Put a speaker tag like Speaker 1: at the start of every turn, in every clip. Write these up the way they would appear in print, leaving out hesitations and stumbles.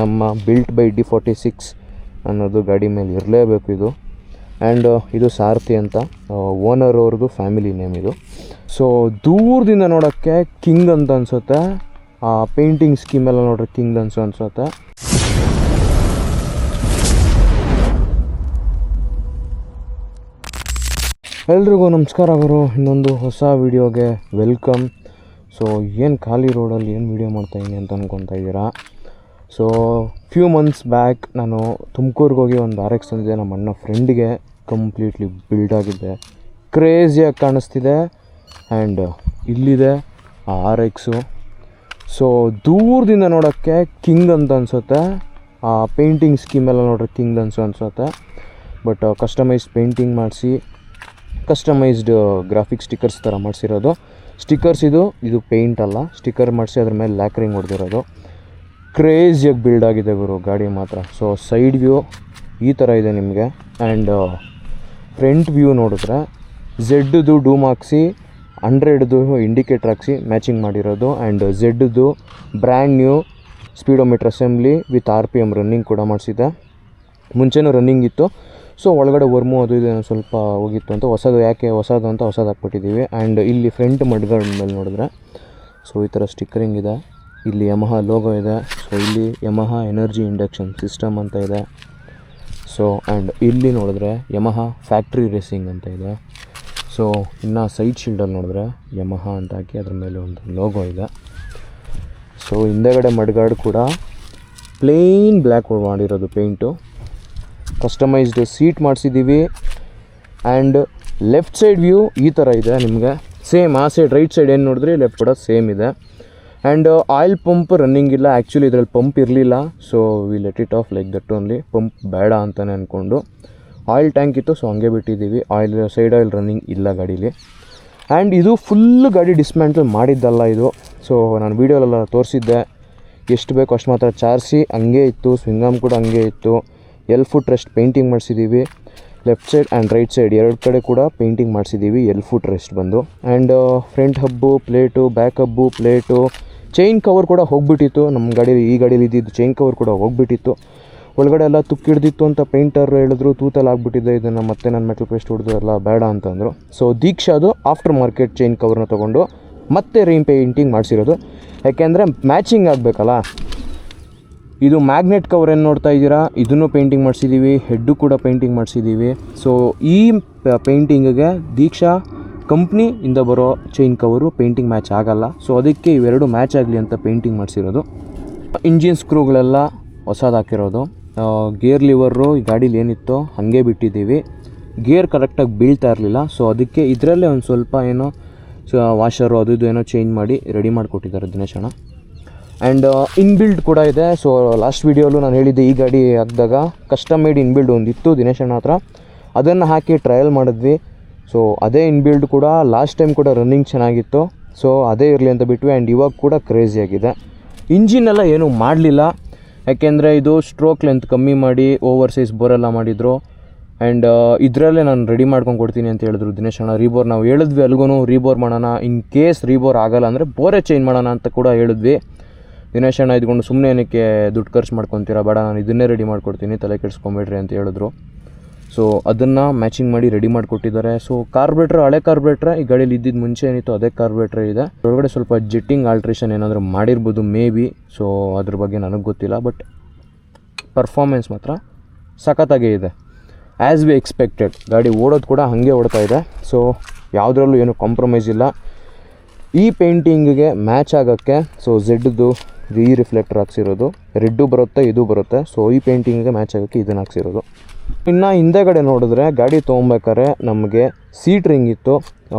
Speaker 1: ನಮ್ಮ built by D46 ಅನ್ನೋದು ಗಾಡಿ ಮೇಲೆ ಇರಲೇಬೇಕು ಇದು. ಆ್ಯಂಡ್ ಇದು ಸಾರಥಿ ಅಂತ ಓನರ್ ಅವ್ರದ್ದು ಫ್ಯಾಮಿಲಿ ನೇಮ್ ಇದು. ಸೊ ದೂರದಿಂದ ನೋಡೋಕ್ಕೆ ಕಿಂಗ್ ಅಂತ ಅನಿಸುತ್ತೆ. ಆ ಪೇಂಟಿಂಗ್ ಸ್ಕೀಮೆಲ್ಲ ನೋಡ್ರೆ ಕಿಂಗ್ ಅನಿಸುತ್ತೆ. ಎಲ್ರಿಗೂ ನಮಸ್ಕಾರ ಗುರು, ಇನ್ನೊಂದು ಹೊಸ ವೀಡಿಯೋಗೆ ವೆಲ್ಕಮ್. ಸೊ ಏನು ಖಾಲಿ ರೋಡಲ್ಲಿ ಏನು ವೀಡಿಯೋ ಮಾಡ್ತಾಯಿದ್ದೀನಿ ಅಂತ ಅಂದ್ಕೊತಾ ಇದ್ದೀರಾ. ಸೊ ಫ್ಯೂ ಮಂತ್ಸ್ ಬ್ಯಾಕ್ ನಾನು ತುಮಕೂರಿಗೆ ಹೋಗಿ ಒಂದು RX ತಂದಿದ್ದೆ. ನಮ್ಮ ಅಣ್ಣ ಫ್ರೆಂಡಿಗೆ ಕಂಪ್ಲೀಟ್ಲಿ ಬಿಲ್ಡ್ ಆಗಿದೆ, ಕ್ರೇಜಿಯಾಗಿ ಕಾಣಿಸ್ತಿದೆ. ಆ್ಯಂಡ್ ಇಲ್ಲಿದೆ ಆ RXು. ಸೊ ದೂರದಿಂದ ನೋಡೋಕ್ಕೆ ಕಿಂಗ್ ಅಂತ ಅನಿಸುತ್ತೆ. ಆ ಪೇಂಟಿಂಗ್ ಸ್ಕೀಮೆಲ್ಲ ನೋಡ್ರೆ ಕಿಂಗ್ ಅನಿಸುತ್ತೆ. ಬಟ್ ಕಸ್ಟಮೈಸ್ ಪೇಂಟಿಂಗ್ ಮಾಡಿಸಿ ಕಸ್ಟಮೈಸ್ಡ್ ಗ್ರಾಫಿಕ್ ಸ್ಟಿಕ್ಕರ್ಸ್ ಥರ ಮಾಡಿಸಿರೋದು. ಸ್ಟಿಕ್ಕರ್ಸ್ ಇದು ಪೇಂಟ್ ಅಲ್ಲ, ಸ್ಟಿಕ್ಕರ್ ಮಾಡಿಸಿ ಅದ್ರ ಮೇಲೆ ಲ್ಯಾಕ್ರಿಂಗ್ ಹೊಡೆದಿರೋದು. ಕ್ರೇಜಿಯಾಗಿ ಬಿಲ್ಡ್ ಆಗಿದೆ ಗುರು ಗಾಡಿ ಮಾತ್ರ. ಸೊ ಸೈಡ್ ವ್ಯೂ ಈ ಥರ ಇದೆ ನಿಮಗೆ. ಆ್ಯಂಡ್ ಫ್ರಂಟ್ ವ್ಯೂ ನೋಡಿದ್ರೆ ಝೆಡ್ದು ಡೂಮ್ ಹಾಕ್ಸಿ 100ದು ಇಂಡಿಕೇಟ್ರ್ ಹಾಕ್ಸಿ ಮ್ಯಾಚಿಂಗ್ ಮಾಡಿರೋದು. ಆ್ಯಂಡ್ ಝೆಡ್ದು brand new speedometer assembly with RPM running ಕೂಡ ಮಾಡಿಸಿದೆ. ಮುಂಚೆನೂ ರನ್ನಿಂಗ್ ಇತ್ತು. ಸೊ ಒಳಗಡೆ ವರ್ಮು ಅದು ಇದು ಸ್ವಲ್ಪ ಹೋಗಿತ್ತು ಅಂತ ಹೊಸದು ಹಾಕ್ಬಿಟ್ಟಿದ್ದೀವಿ. ಆ್ಯಂಡ್ ಇಲ್ಲಿ ಫ್ರಂಟ್ ಮಡ್ಗಾರ್ಡ್ ಮೇಲೆ ನೋಡಿದ್ರೆ ಸೊ ಈ ಥರ ಸ್ಟಿಕ್ಕರಿಂಗ್ ಇದೆ. ಇಲ್ಲಿ ಯಮಹಾ ಲೋಗೋ ಇದೆ. ಸೊ ಇಲ್ಲಿ ಯಮಹಾ ಎನರ್ಜಿ ಇಂಡಕ್ಷನ್ ಸಿಸ್ಟಮ್ ಅಂತ ಇದೆ. ಸೊ ಆ್ಯಂಡ್ ಇಲ್ಲಿ ನೋಡಿದ್ರೆ ಯಮಹಾ ಫ್ಯಾಕ್ಟ್ರಿ ರೇಸಿಂಗ್ ಅಂತ ಇದೆ. ಸೊ ಇನ್ನು ಸೈಡ್ ಶೀಲ್ಡಲ್ಲಿ ನೋಡಿದ್ರೆ ಯಮಹಾ ಅಂತ ಹಾಕಿ ಅದ್ರ ಮೇಲೆ ಒಂದು ಲೋಗೋ ಇದೆ. ಸೊ ಹಿಂದೆಗಡೆ ಮಡ್ಗಾರ್ಡ್ ಕೂಡ ಪ್ಲೇನ್ ಬ್ಲ್ಯಾಕ್ ಮಾಡಿರೋದು ಪೇಂಟು. ಕಸ್ಟಮೈಸ್ಡ್ ಸೀಟ್ ಮಾಡಿಸಿದ್ದೀವಿ. ಆ್ಯಂಡ್ ಲೆಫ್ಟ್ ಸೈಡ್ ವ್ಯೂ ಈ ಥರ ಇದೆ ನಿಮಗೆ. ಸೇಮ್ ಆ ಸೈಡ್ ರೈಟ್ ಸೈಡ್ ಏನು ನೋಡಿದ್ರಿ ಲೆಫ್ಟ್ ಕೂಡ ಸೇಮ್ ಇದೆ. ಆ್ಯಂಡ್ ಆಯಿಲ್ ಪಂಪ್ ರನ್ನಿಂಗ್ ಇಲ್ಲ, ಆ್ಯಕ್ಚುಲಿ ಇದರಲ್ಲಿ ಪಂಪ್ ಇರಲಿಲ್ಲ. So we let it off like that only. Pump ಬೇಡ ಅಂತಲೇ ಅಂದ್ಕೊಂಡು ಆಯಿಲ್ ಟ್ಯಾಂಕ್ ಇತ್ತು, ಸೊ ಹಂಗೆ ಬಿಟ್ಟಿದ್ದೀವಿ. ಸೈಡ್ ಆಯಿಲ್ ರನ್ನಿಂಗ್ ಇಲ್ಲ ಗಾಡೀಲಿ. ಆ್ಯಂಡ್ ಇದು ಫುಲ್ ಗಾಡಿ ಡಿಸ್ಮ್ಯಾಂಟಲ್ ಮಾಡಿದ್ದಲ್ಲ ಇದು. ಸೊ ನಾನು ವೀಡಿಯೋಲೆಲ್ಲ ತೋರಿಸಿದ್ದೆ, ಎಷ್ಟು ಬೇಕೋ ಅಷ್ಟು ಮಾತ್ರ ಚಾರ್ಸಿ ಹಂಗೆ ಇತ್ತು. ಸ್ವಿಂಗಾಮ್ ಕೂಡ ಹಂಗೆ ಇತ್ತು. ಫುಟ್ ರೆಸ್ಟ್ ಪೇಂಟಿಂಗ್ ಮಾಡಿಸಿದ್ದೀವಿ. Left side and right side ಎರಡು ಕಡೆ ಕೂಡ ಪೇಂಟಿಂಗ್ ಮಾಡಿಸಿದ್ದೀವಿ. ಫುಟ್ ರೆಸ್ಟ್ ಬಂದು. And front hub plate, back hub plate, chain cover ಕೂಡ ಹೋಗಿಬಿಟ್ಟಿತ್ತು ನಮ್ಮ ಗಾಡೀಲಿ. ಈ ಗಾಡೀಲಿ ಇದ್ದಿದ್ದು ಚೈನ್ ಕವರ್ ಕೂಡ ಹೋಗಿಬಿಟ್ಟಿತ್ತು. ಒಳಗಡೆ ಎಲ್ಲ ತುಕ್ಕಿಡ್ದಿತ್ತು ಅಂತ ಪೇಂಟರ್ ಹೇಳಿದ್ರು, ತೂತಲ್ಲಿ ಆಗಿಬಿಟ್ಟಿದೆ ಇದನ್ನು, ಮತ್ತೆ ನಾನು ಮೆಟಲ್ ಪೇಸ್ಟ್ ಹೊಡೆದು ಎಲ್ಲ ಬೇಡ ಅಂತಂದರು. ಸೊ ದೀಕ್ಷಾದು ಆಫ್ಟರ್ ಮಾರ್ಕೆಟ್ ಚೈನ್ ಕವರ್ನ ತೊಗೊಂಡು ಮತ್ತೆ ರೀಪೇಂಟಿಂಗ್ ಮಾಡಿಸಿರೋದು. ಯಾಕೆಂದರೆ ಮ್ಯಾಚಿಂಗ್ ಆಗಬೇಕಲ್ಲ. ಇದು ಮ್ಯಾಗ್ನೆಟ್ ಕವರ್ ಏನು ನೋಡ್ತಾ ಇದ್ದೀರಾ, ಇದನ್ನು ಪೇಂಟಿಂಗ್ ಮಾಡಿಸಿದ್ದೀವಿ. ಹೆಡ್ಡು ಕೂಡ ಪೇಂಟಿಂಗ್ ಮಾಡಿಸಿದ್ದೀವಿ. ಸೊ ಈ ಪೇಂಟಿಂಗಿಗೆ ದೀಕ್ಷಾ ಕಂಪ್ನಿಯಿಂದ ಬರೋ ಚೈನ್ ಕವರು ಪೇಂಟಿಂಗ್ ಮ್ಯಾಚ್ ಆಗಲ್ಲ. ಸೊ ಅದಕ್ಕೆ ಇವೆರಡು ಮ್ಯಾಚ್ ಆಗಲಿ ಅಂತ ಪೇಂಟಿಂಗ್ ಮಾಡಿಸಿರೋದು. ಇಂಜಿನ್ ಸ್ಕ್ರೂಗಳೆಲ್ಲ ಹೊಸದು ಹಾಕಿರೋದು. ಗೇರ್ ಲಿವರು ಈ ಗಾಡೀಲಿ ಏನಿತ್ತೋ ಹಾಗೆ ಬಿಟ್ಟಿದ್ದೀವಿ. ಗೇರ್ ಕರೆಕ್ಟಾಗಿ ಬೀಳ್ತಾ ಇರಲಿಲ್ಲ. ಸೊ ಅದಕ್ಕೆ ಇದರಲ್ಲೇ ಒಂದು ಸ್ವಲ್ಪ ಏನೋ ವಾಷರು ಅದು ಇದು ಏನೋ ಚೇಂಜ್ ಮಾಡಿ ರೆಡಿ ಮಾಡಿಕೊಟ್ಟಿದ್ದಾರೆ ದಿನೇಶಣ್ಣ. ಆ್ಯಂಡ್ ಇನ್ಬಿಲ್ಡ್ ಕೂಡ ಇದೆ. ಸೊ ಲಾಸ್ಟ್ ವೀಡಿಯೋಲು ನಾನು ಹೇಳಿದ್ದೆ, ಈ ಗಾಡಿ ಹಾಕಿದಾಗ ಕಸ್ಟಮ್ ಮೇಡ್ ಇನ್ಬಿಲ್ಡ್ ಒಂದಿತ್ತು ದಿನೇಶಣ್ಣ ಹತ್ರ, ಅದನ್ನು ಹಾಕಿ ಟ್ರಯಲ್ ಮಾಡಿದ್ವಿ. ಸೊ ಅದೇ ಇನ್ಬಿಲ್ಡ್ ಕೂಡ ಲಾಸ್ಟ್ ಟೈಮ್ ಕೂಡ ರನ್ನಿಂಗ್ ಚೆನ್ನಾಗಿತ್ತು. ಸೊ ಅದೇ ಇರಲಿ ಅಂತ ಬಿಟ್ವಿ. ಆ್ಯಂಡ್ ಇವಾಗ ಕೂಡ ಕ್ರೇಜಿಯಾಗಿದೆ. ಇಂಜಿನೆಲ್ಲ ಏನೂ ಮಾಡಲಿಲ್ಲ, ಯಾಕೆಂದರೆ ಇದು ಸ್ಟ್ರೋಕ್ ಲೆಂತ್ ಕಮ್ಮಿ ಮಾಡಿ ಓವರ್ ಸೈಜ್ ಬೋರೆಲ್ಲ ಮಾಡಿದರು. ಆ್ಯಂಡ್ ಇದರಲ್ಲೇ ನಾನು ರೆಡಿ ಮಾಡ್ಕೊಂಡು ಕೊಡ್ತೀನಿ ಅಂತ ಹೇಳಿದ್ರು ದಿನೇಶಣ್ಣ. ರೀಬೋರ್ ನಾವು ಹೇಳಿದ್ವಿ ಅಲ್ಗೂ ರೀಬೋರ್ ಮಾಡೋಣ, ಇನ್ ಕೇಸ್ ರೀಬೋರ್ ಆಗೋಲ್ಲ ಅಂದರೆ ಬೋರೇ ಚೇಂಜ್ ಮಾಡೋಣ ಅಂತ ಕೂಡ ಹೇಳಿದ್ವಿ. ದಿನೇಶಣ್ಣ ಇದ್ಕೊಂಡು ಸುಮ್ಮನೆ ಏನಕ್ಕೆ ದುಡ್ಡು ಖರ್ಚು ಮಾಡ್ಕೊತೀರಾ, ಬೇಡ ನಾನು ಇದನ್ನೇ ರೆಡಿ ಮಾಡಿಕೊಡ್ತೀನಿ, ತಲೆ ಕೆಡಿಸ್ಕೊಂಬೇಡ್ರಿ ಅಂತ ಹೇಳಿದ್ರು. ಸೊ ಅದನ್ನು ಮ್ಯಾಚಿಂಗ್ ಮಾಡಿ ರೆಡಿ ಮಾಡಿಕೊಟ್ಟಿದ್ದಾರೆ. ಸೊ ಕಾರ್ಬ್ರೇಟ್ರ್ ಹಳೆ ಕಾರ್ಬ್ರೇಟ್ರೆ ಈ ಗಾಡೀಲಿ ಇದ್ದಿದ್ದು ಮುಂಚೆ ಏನಿತ್ತು ಅದೇ ಕಾರ್ಬ್ರೇಟ್ರೇ ಇದೆ. ಒಳಗಡೆ ಸ್ವಲ್ಪ ಜೆಟ್ಟಿಂಗ್ ಆಲ್ಟ್ರೇಷನ್ ಏನಾದರೂ ಮಾಡಿರ್ಬೋದು ಮೇ ಬಿ. ಸೊ ಅದ್ರ ಬಗ್ಗೆ ನನಗೆ ಗೊತ್ತಿಲ್ಲ. ಬಟ್ ಪರ್ಫಾರ್ಮೆನ್ಸ್ ಮಾತ್ರ ಸಖತ್ತಾಗೇ ಇದೆ, ಆ್ಯಸ್ ವಿ ಎಕ್ಸ್ಪೆಕ್ಟೆಡ್. ಗಾಡಿ ಓಡೋದು ಕೂಡ ಹಾಗೆ ಓಡ್ತಾ ಇದೆ. ಸೊ ಯಾವುದ್ರಲ್ಲೂ ಏನೂ ಕಾಂಪ್ರಮೈಸ್ ಇಲ್ಲ. ಈ ಪೇಂಟಿಂಗಿಗೆ ಮ್ಯಾಚ್ ಆಗೋಕ್ಕೆ ಸೊ ಝೆಡ್ದು ರಿಫ್ಲೆಕ್ಟರ್ ಹಾಕ್ಸಿರೋದು, ರೆಡ್ಡು ಬರುತ್ತೆ ಇದು ಬರುತ್ತೆ. ಸೊ ಈ ಪೇಂಟಿಂಗಿಗೆ ಮ್ಯಾಚ್ ಆಗೋಕ್ಕೆ ಇದನ್ನು ಹಾಕ್ಸಿರೋದು. ಇನ್ನು ಹಿಂದೆಗಡೆ ನೋಡಿದ್ರೆ ಗಾಡಿ ತೊಗೊಬೇಕಾದ್ರೆ ನಮಗೆ ಸೀಟ್ ರಿಂಗ್ ಇತ್ತು.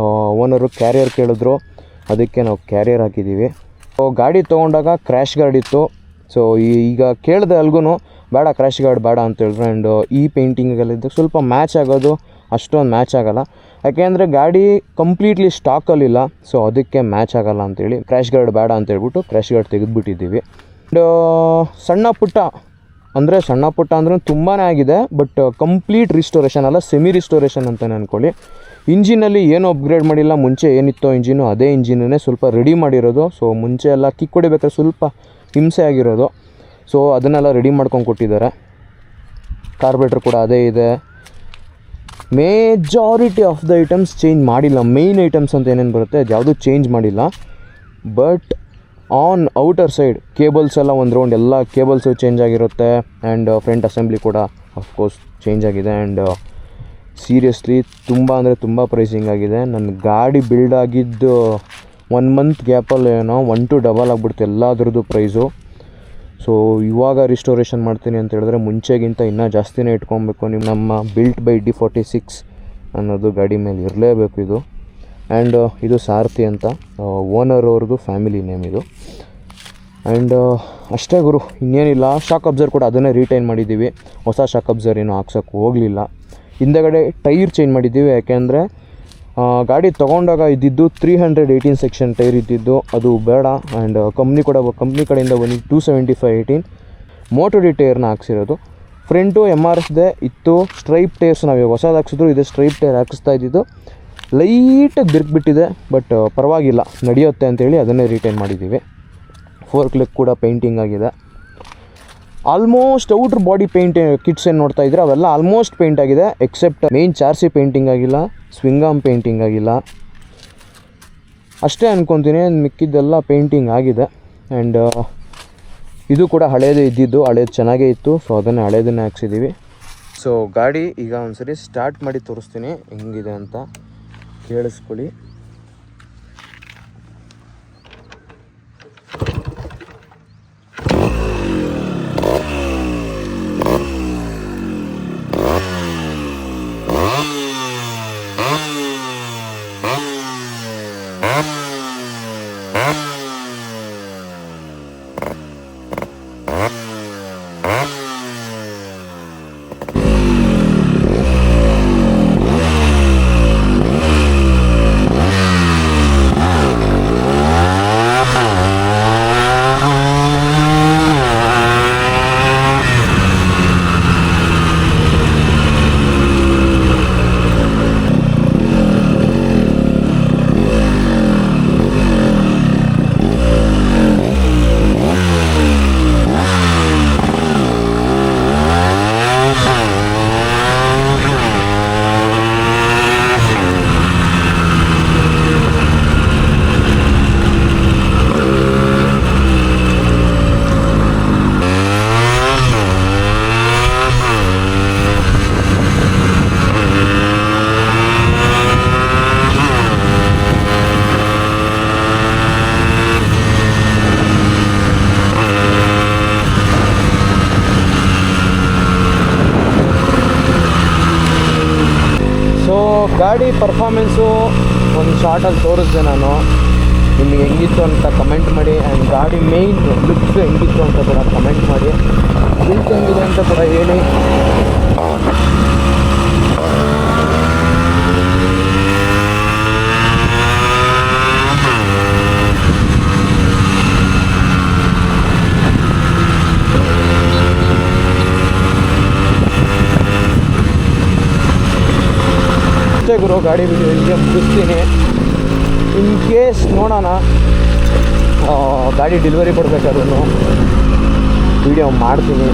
Speaker 1: ಓನರು ಕ್ಯಾರಿಯರ್ ಕೇಳಿದ್ರು, ಅದಕ್ಕೆ ನಾವು ಕ್ಯಾರಿಯರ್ ಹಾಕಿದ್ದೀವಿ. ಸೊ ಗಾಡಿ ತೊಗೊಂಡಾಗ ಕ್ರ್ಯಾಶ್ ಗಾರ್ಡ್ ಇತ್ತು. ಸೊ ಈಗ ಕೇಳಿದೆ ಅಲ್ಗೂ ಬೇಡ ಕ್ರ್ಯಾಶ್ ಗಾರ್ಡ್ ಬೇಡ ಅಂತ ಹೇಳಿದ್ರು. ಆ್ಯಂಡ್ ಈ ಪೇಂಟಿಂಗಲ್ಲಿದ್ದು ಸ್ವಲ್ಪ ಮ್ಯಾಚ್ ಆಗೋದು ಅಷ್ಟೊಂದು ಮ್ಯಾಚ್ ಆಗೋಲ್ಲ, ಯಾಕೆಂದರೆ ಗಾಡಿ ಕಂಪ್ಲೀಟ್ಲಿ ಸ್ಟಾಕಲ್ಲಿಲ್ಲ. ಸೊ ಅದಕ್ಕೆ ಮ್ಯಾಚ್ ಆಗೋಲ್ಲ ಅಂತೇಳಿ ಕ್ರ್ಯಾಶ್ ಗಾರ್ಡ್ ಬೇಡ ಅಂತ ಹೇಳ್ಬಿಟ್ಟು ಕ್ರ್ಯಾಶ್ ಗಾರ್ಡ್ ತೆಗೆದುಬಿಟ್ಟಿದ್ದೀವಿ. ಆ್ಯಂಡ್ ಸಣ್ಣ ಪುಟ್ಟ ಅಂದರೆ ತುಂಬಾ ಆಗಿದೆ. ಬಟ್ ಕಂಪ್ಲೀಟ್ ರಿಸ್ಟೋರೇಷನ್ ಅಲ್ಲ, ಸೆಮಿ ರಿಸ್ಟೋರೇಷನ್ ಅಂತಲೇ ಅಂದ್ಕೊಳ್ಳಿ. ಇಂಜಿನಲ್ಲಿ ಏನೂ ಅಪ್ಗ್ರೇಡ್ ಮಾಡಿಲ್ಲ, ಮುಂಚೆ ಏನಿತ್ತೋ ಇಂಜಿನು ಅದೇ ಇಂಜಿನೇ ಸ್ವಲ್ಪ ರೆಡಿ ಮಾಡಿರೋದು. ಸೊ ಮುಂಚೆ ಎಲ್ಲ ಕಿಕ್ ಹೊಡಿಬೇಕಾದ್ರೆ ಸ್ವಲ್ಪ ಹಿಂಸೆ ಆಗಿರೋದು. ಸೊ ಅದನ್ನೆಲ್ಲ ರೆಡಿ ಮಾಡ್ಕೊಂಡು ಕೊಟ್ಟಿದ್ದಾರೆ. ಕಾರ್ಬೇಟ್ರ್ ಕೂಡ ಅದೇ ಇದೆ. Majority of the items change ಮಾಡಿಲ್ಲ. ಮೇಯ್ನ್ ಐಟಮ್ಸ್ ಅಂತ ಏನೇನು ಬರುತ್ತೆ ಅದು ಯಾವುದೂ ಚೇಂಜ್ ಮಾಡಿಲ್ಲ. But on outer side cables ಎಲ್ಲ ಒಂದು ರೌಂಡ್ ಎಲ್ಲ ಕೇಬಲ್ಸು ಚೇಂಜ್ ಆಗಿರುತ್ತೆ. ಆ್ಯಂಡ್ ಫ್ರಂಟ್ ಅಸೆಂಬ್ಲಿ ಕೂಡ ಆಫ್ಕೋರ್ಸ್ ಚೇಂಜ್ ಆಗಿದೆ. ಆ್ಯಂಡ್ ಸೀರಿಯಸ್ಲಿ ತುಂಬ ಅಂದರೆ ತುಂಬ ಪ್ರೈಸಿಂಗ್ ಆಗಿದೆ. ನನ್ನ ಗಾಡಿ ಬಿಲ್ಡ್ ಆಗಿದ್ದು 1 ಮಂತ್ ಗ್ಯಾಪಲ್ಲಿ ಏನೋ 1 to ಡಬಲ್ ಆಗಿಬಿಡ್ತು ಎಲ್ಲದ್ರದ್ದು ಪ್ರೈಸು. ಸೊ ಇವಾಗ ರಿಸ್ಟೋರೇಷನ್ ಮಾಡ್ತೀನಿ ಅಂತ ಹೇಳಿದ್ರೆ ಮುಂಚೆಗಿಂತ ಇನ್ನೂ ಜಾಸ್ತಿನೇ ಇಟ್ಕೊಬೇಕು. ನಮ್ಮ ಬಿಲ್ಟ್ ಬೈ D46 ಅನ್ನೋದು ಗಾಡಿ ಮೇಲೆ ಇರಲೇಬೇಕು ಇದು. ಆ್ಯಂಡ್ ಇದು ಸಾರಥಿ ಅಂತ ಓನರ್ ಅವ್ರದ್ದು ಫ್ಯಾಮಿಲಿ ನೇಮ್ ಇದು. ಆ್ಯಂಡ್ ಅಷ್ಟೇ ಗುರು, ಇನ್ನೇನಿಲ್ಲ. ಶಾಕ್ ಅಬ್ಸರ್ ಕೂಡ ಅದನ್ನೇ ರೀಟೈನ್ ಮಾಡಿದ್ದೀವಿ. ಹೊಸ ಶಾಕ್ ಅಬ್ಸರ್ ಏನೂ ಹಾಕ್ಸೋಕ್ಕೆ ಹೋಗಲಿಲ್ಲ. ಹಿಂದೆಗಡೆ ಟೈರ್ ಚೇಂಜ್ ಮಾಡಿದ್ದೀವಿ. ಯಾಕೆಂದರೆ ಗಾಡಿ ತೊಗೊಂಡಾಗ ಇದ್ದಿದ್ದು 318 ಸೆಕ್ಷನ್ ಟೈರ್ ಇದ್ದಿದ್ದು, ಅದು ಬೇಡ. ಆ್ಯಂಡ್ ಕಂಪ್ನಿ ಕಡೆಯಿಂದ ಬಂದು 275/18 ಮೋಟೋ ಡಿ ಟೈರ್ನ ಹಾಕ್ಸಿರೋದು. ಫ್ರಂಟು MRFದೇ ಇತ್ತು. ಸ್ಟ್ರೈಪ್ ಟೈರ್ಸ್ ನಾವು ಹೊಸದು ಹಾಕ್ಸಿದ್ರು, ಇದೇ ಸ್ಟ್ರೈಪ್ ಟೈರ್ ಹಾಕಿಸ್ತಾ ಇದ್ದಿದ್ದು. ಲೈಟಾಗಿ ಬಿರುಕ್ಬಿಟ್ಟಿದೆ, ಬಟ್ ಪರವಾಗಿಲ್ಲ, ನಡೆಯುತ್ತೆ ಅಂತೇಳಿ ಅದನ್ನೇ ರೀಟೈನ್ ಮಾಡಿದ್ದೀವಿ. ಫೋರ್ಕ್ ಲೆಗ್ ಕೂಡ ಪೇಂಟಿಂಗ್ ಆಗಿದೆ. ಆಲ್ಮೋಸ್ಟ್ ಔಟ್ರ್ ಬಾಡಿ ಪೇಂಟ್ ಕಿಟ್ಸ್ ಏನು ನೋಡ್ತಾ ಇದ್ರೆ ಅವೆಲ್ಲ ಆಲ್ಮೋಸ್ಟ್ ಪೇಂಟ್ ಆಗಿದೆ. ಎಕ್ಸೆಪ್ಟ್ ಮೇನ್ ಚಾರ್ಸಿ ಪೇಂಟಿಂಗ್ ಆಗಿಲ್ಲ, ಸ್ವಿಂಗಾಮ್ ಪೇಂಟಿಂಗ್ ಆಗಿಲ್ಲ ಅಷ್ಟೇ ಅನ್ಕೊತೀನಿ. ಮಿಕ್ಕಿದ್ದೆಲ್ಲ ಪೇಂಟಿಂಗ್ ಆಗಿದೆ. ಆ್ಯಂಡ್ ಇದು ಕೂಡ ಹಳೇದೇ ಇದ್ದಿದ್ದು, ಹಳೇದು ಚೆನ್ನಾಗೇ ಇತ್ತು. ಸೊ ಅದನ್ನೇ ಹಳೇದನ್ನೇ ಹಾಕ್ಸಿದ್ದೀವಿ. ಸೊ ಗಾಡಿ ಈಗ ಒಂದ್ಸರಿ ಸ್ಟಾರ್ಟ್ ಮಾಡಿ ತೋರಿಸ್ತೀನಿ ಹೆಂಗಿದೆ ಅಂತ, ಕೇಳಿಸ್ಕೊಳ್ಳಿ. ಗಾಡಿ ಪರ್ಫಾರ್ಮೆನ್ಸು ಒಂದು ಶಾರ್ಟಲ್ಲಿ ತೋರಿಸಿದೆ ನಾನು. ನಿಮಗೆ ಹೆಂಗಿತ್ತು ಅಂತ ಕಮೆಂಟ್ ಮಾಡಿ. ಆ್ಯಂಡ್ ಗಾಡಿ ಮೇಯ್ನ್ ಲುಕ್ಸ್ ಹೆಂಗಿತ್ತು ಅಂತ ಕೂಡ ಕಮೆಂಟ್ ಮಾಡಿ. ಬಿಲ್ಟ್ ಹೆಂಗಿದೆ ಅಂತ ಕೂಡ ಹೇಳಿ. ಅಷ್ಟೇ ಗುರು, ಗಾಡಿ ವಿಡಿಯೋ ಇಲ್ಲಿಗೆ ಮುಗಿಸ್ತೀನಿ. ಇನ್ ಕೇಸ್ ನೋಡೋಣ ಗಾಡಿ ಡೆಲಿವರಿ ಕೊಡಬೇಕಾದ್ರೂ ವೀಡಿಯೋ ಮಾಡ್ತೀನಿ.